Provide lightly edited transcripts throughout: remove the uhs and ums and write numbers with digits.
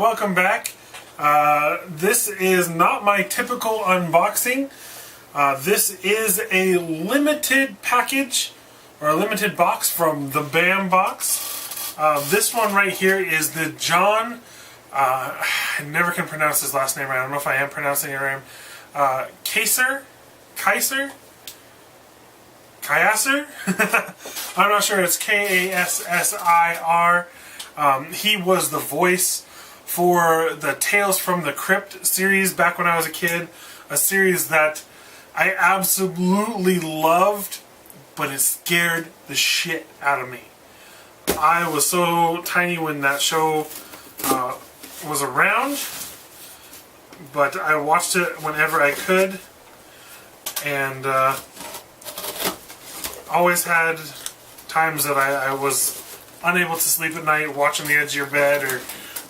welcome back. This is not my typical unboxing. This is a limited package, or a limited box from the BAM box. This one right here is the John, I never can pronounce his last name right. I don't know if I am pronouncing it right. Kassir? I'm not sure. It's Kassir. He was the voice for the Tales from the Crypt series back when I was a kid. A series that I absolutely loved, but it scared the shit out of me. I was so tiny when that show was around, but I watched it whenever I could, and always had times that I was unable to sleep at night watching the edge of your bed or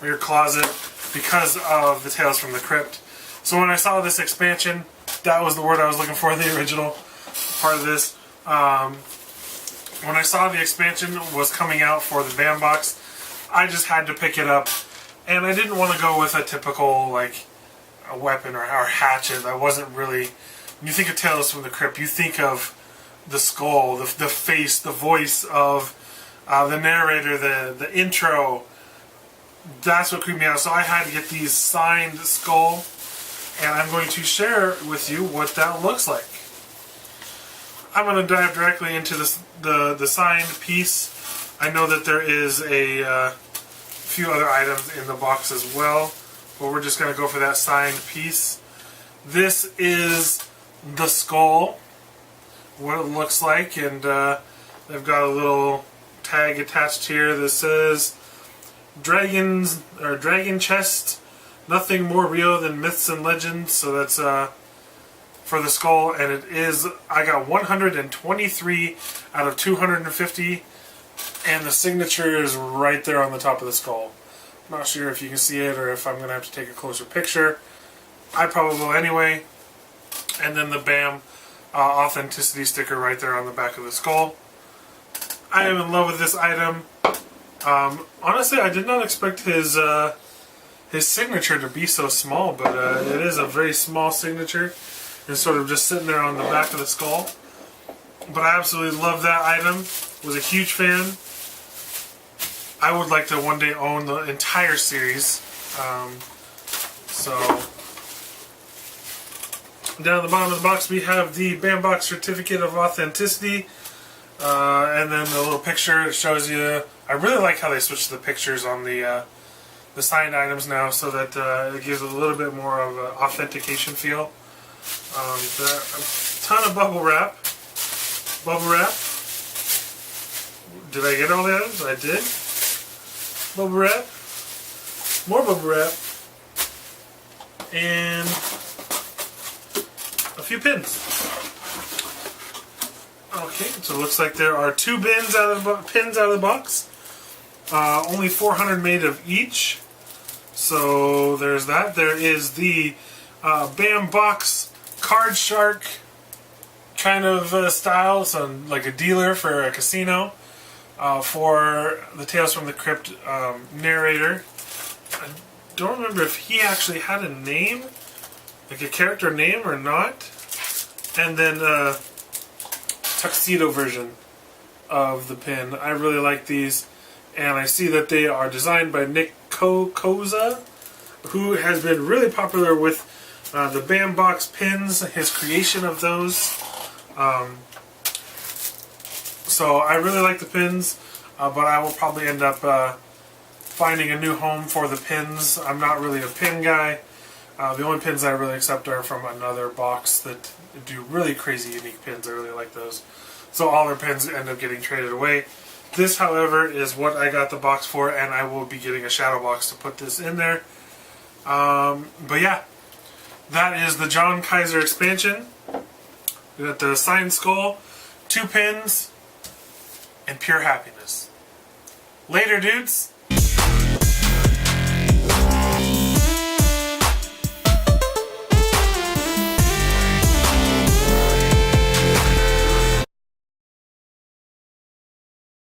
your closet because of the Tales from the Crypt. So when I saw this expansion, that was the word I was looking for, the original part of this. When I saw the expansion was coming out for the BAM box, I just had to pick it up. And I didn't want to go with a typical, like, a weapon or hatchet. I wasn't really... When you think of Tales from the Crypt, you think of the skull, the face, the voice of the narrator, the intro. That's what creeped me out. So I had to get these signed skull, and I'm going to share with you what that looks like. I'm going to dive directly into the signed piece. I know that there is a few other items in the box as well, but we're just going to go for that signed piece. This is the skull, what it looks like, and they've got a little tag attached here that says dragon chest, nothing more real than myths and legends. So that's for the skull, and it is, I got 123 out of 250, and the signature is right there on the top of the skull. I'm not sure if you can see it or if I'm going to have to take a closer picture. I probably will anyway. And then the BAM authenticity sticker right there on the back of the skull. I am in love with this item. Honestly, I did not expect his signature to be so small, but it is a very small signature. It's sort of just sitting there on the back of the skull. But I absolutely love that item. Was a huge fan. I would like to one day own the entire series. So down at the bottom of the box we have the BAM box certificate of authenticity. And then the little picture that shows you. I really like how they switched the pictures on the signed items now, so that it gives a little bit more of an authentication feel. A ton of bubble wrap. Did I get all the items? I did. Bubble wrap. More bubble wrap. And a few pins. Okay, so it looks like there are 2 pins out of the box. Only 400 made of each. So there's that. There is the BAM box card shark kind of style, so like a dealer for a casino for the Tales from the Crypt narrator. I don't remember if he actually had a name, like a character name or not. And then tuxedo version of the pin. I really like these, and I see that they are designed by Nick Koza, who has been really popular with the BAM box pins, his creation of those. So I really like the pins, but I will probably end up finding a new home for the pins. I'm not really a pin guy. The only pins I really accept are from another box that do really crazy unique pins. I really like those. So all their pins end up getting traded away. This, however, is what I got the box for, and I will be getting a shadow box to put this in there. But yeah, that is the John Kassir expansion. We got the signed skull, 2 pins, and pure happiness. Later, dudes!